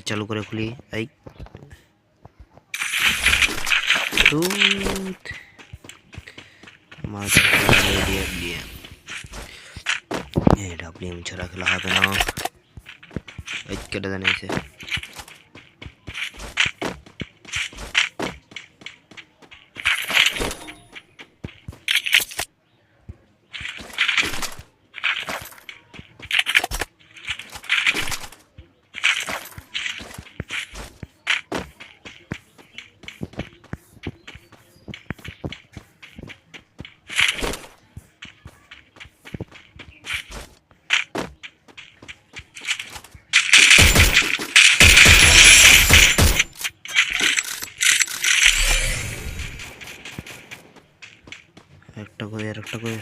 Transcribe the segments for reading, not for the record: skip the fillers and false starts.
চালু করে খুলি। এই ডাব্লিউএম ছাড়া খেলা হবে না। এই কেটে জানিয়েছে একটা করে আর একটা করে।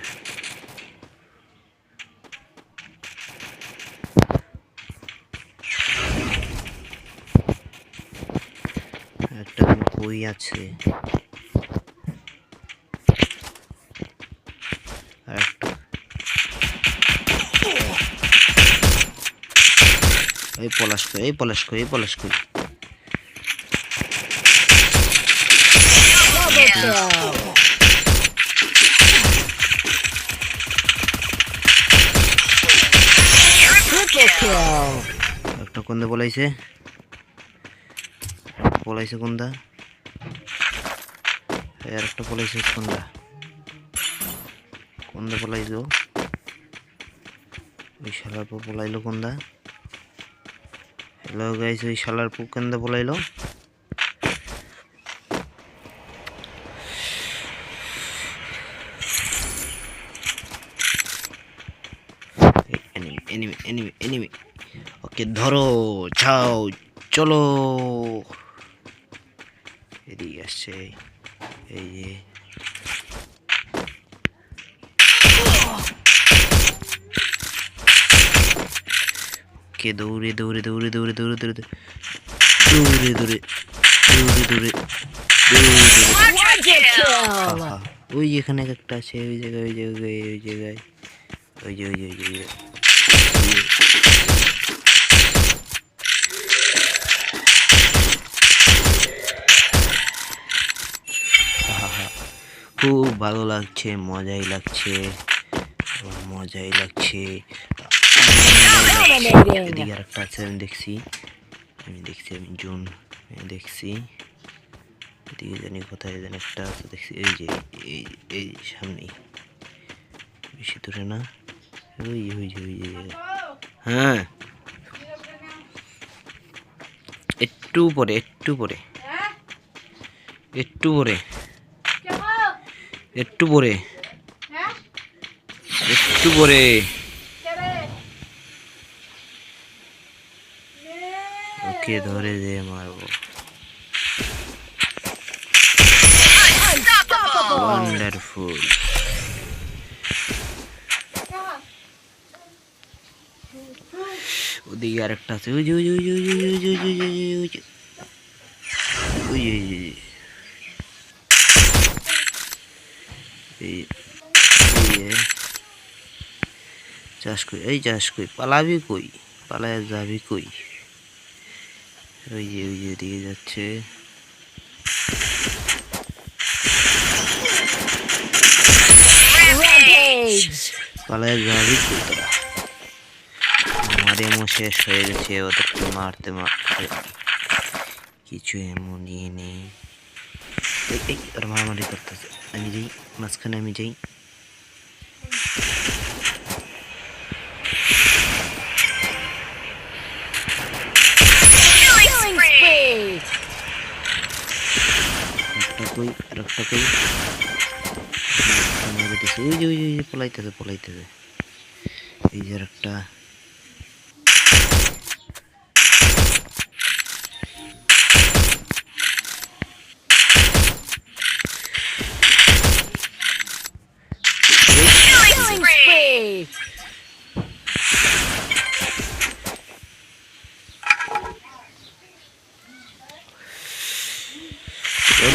একটা কই আছে আর একটা। এই পলাশ কই, এই পলাশ কই, এই পলাশ কই। একটা কোনদা বলাইছে কোনদা, আর একটা বলাইছে কোনদা বলাইলো। ওই শালার পর বলাইলো কোনদা। হ্যালো গাইস, ওই শালার পর কোনদা বলাইলো। এনিমি ওকে ধরো, যাও চলো। এদিকে আসছে, এই যে কে দৌড়ে দৌড়ে দৌড়ে দৌড়ে দৌড়ে দৌড়ে দৌড়ে দৌড়ে দৌড়ে দৌড়ে দৌড়ে। ওই এখানে একটা আছে, ওই জায়গায় ওই জায়গায় ওই জায়গায় ওই যে ওই যে ওই জায়গায়। খুব ভালো লাগছে, মজাই লাগছে, মজাই লাগছে। এদিকে আর একটা আছে, আমি দেখছি আমি জুন দেখছি। এদিকে জানি কোথায় জানি একটা আছে, দেখছি এই যে এই সামনে, বেশি দূরে না। ওই ওই যে ওই যে হ্যাঁ, একটু পরে একটু পরে একটু পরে একটু পরে একটু পরে। ওকে ধরে যে মারবো। ওয়ান্ডারফুল। ওদিকে আরেকটা আছে, ওই যে ওই যে ওই যে ওই যে ওই যে ওই যে ওই যে ওই যে চাষ কই, এই চাষ কই, পালাবি কই, পালায় যাবি কই। ওই যে ওদিকে যাচ্ছে। পালায় যাবি কই তোরা। আমাদের এমন শেষ হয়ে গেছে, ওদেরকে মারতে মারতে কিছু এমনই নেই। এই ওর মারামারি করতেছে, আমি যাই মাঝখানে, আমি যাই। একটা কই আর একটা কই। ওই যে ওই যে পলাইতেছে। এই যে একটা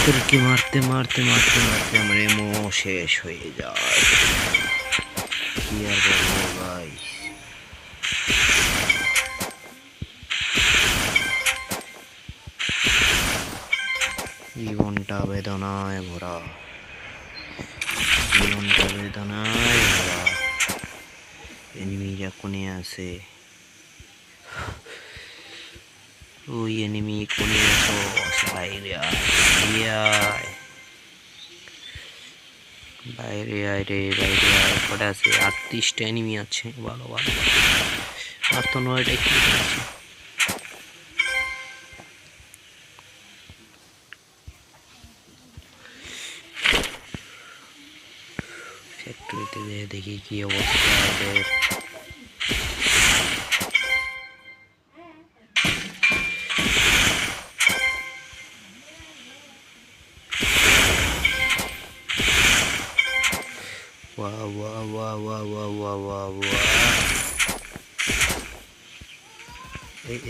ওদেরকে মারতে মারতে মারতে মারতে আমার এমো শেষ হয়ে যায়। কি আর বলবো গাইস। জীবনটা বেদনায় ভরা, জীবনটা বেদনায় ভরা। এনিমিরা কোণে আছে, ওই এনিমি কোণে আছো, বাইরে আয়, বাইরে আয় রে, বাইরে আয়। কটা আছে? 38টা এনিমি আছে। ভালো ভালো, আর তো 9টা কি করেছি। ফ্যাক্টরিতে দেখি কি অবস্থা ওদের। वाह वाह वाह वाह वाह वाह वाह वाह।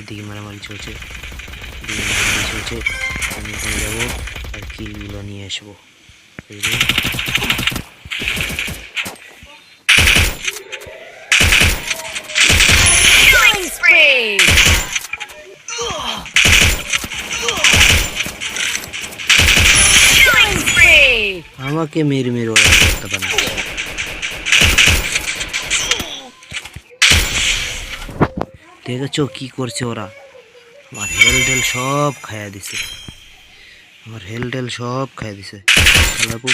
এদিকে মারামারি চলছে, আমি এখানে যাবো আর কিলগুলো নিয়ে আসবো। আমাকে মেরে মেরে ওরা করতে পারে। দেখেছো কি করছে ওরা? আমার হেলডেল সব খাইয়া দিছে, আমার হেলডেল সব খাইয়া দিছে। শালাপু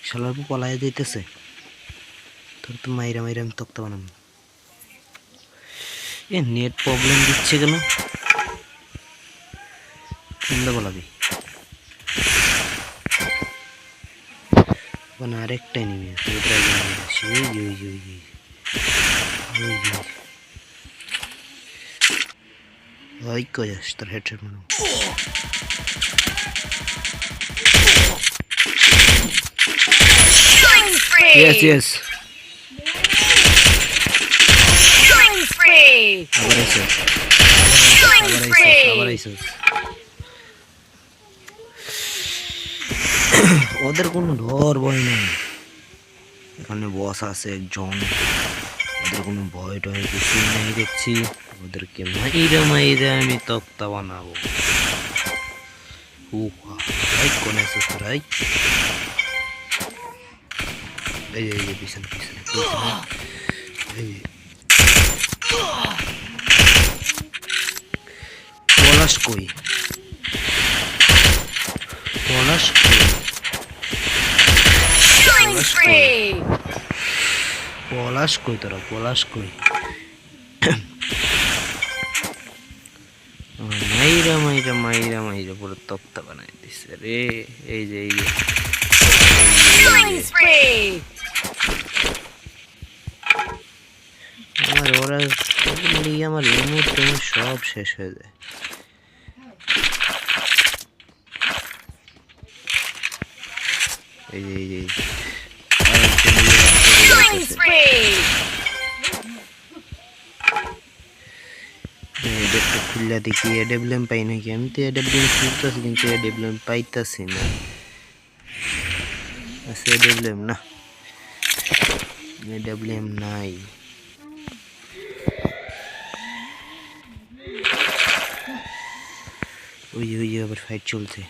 শালাপু পালাইয়া যাইতেছে। তোর তো মাইরা মাইরা আমি তক্তা বানাম। নেট প্রবলেম দিচ্ছে কেন? কোনটা বলাবি? মানে আরেকটা নিয়ে ওই কই আস তোর হেডশট মারো। Yes, yes. আবার আইসো। ওদের কোনো ডর ভয় নেই, এখানে বস আছে একজন, ওদের কোনো ভয় টয় কিছুই নেই। দেখছি ওদেরকে মাইরা আমি তক্তা বানাবো। কোনে আছে তোরাই? এই পিছনে পলাশ কই? পলাশ কই তোরা? পলাশ কই? মাইরা পুরো তক্তা বানাই দিচ্ছে রে। এই যে আমার ওরা আমার রিমোট সব শেষ হয়ে যায়। এই খুললা দেখি এডব্লিউএম পাই নাকি। আমি তো এডব্লিউএম খুলতেছি কিন্তু এডব্লিউএম পাইতাছি না। আচ্ছা এডব্লিউএম না, এডব্লিউএম নাই। ওই আবার ফাইট চলছে।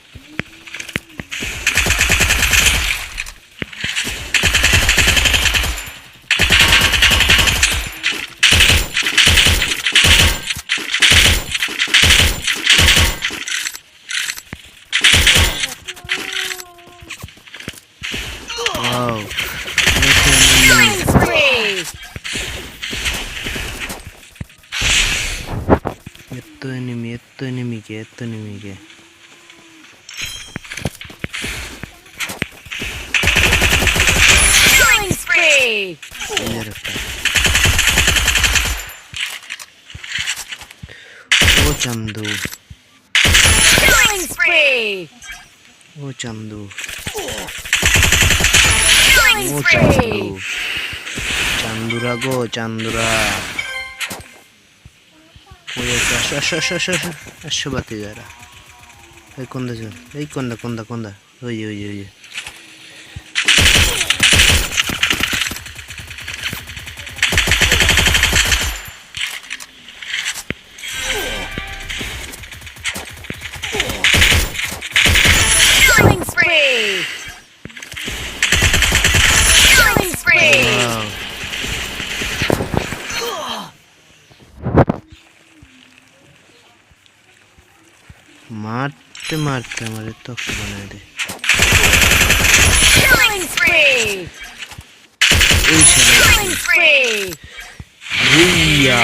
এত এনিমিকে ও চান্দু চান্দুরা গো, চান্দুরা আসো বাতি যারা। এই কোনদা চল, এই কোনদা ওই মারতে মারতে আমাদের তক্ত বানায় দেয়। Killing spree! এই শালা Killing spree! ভুইয়া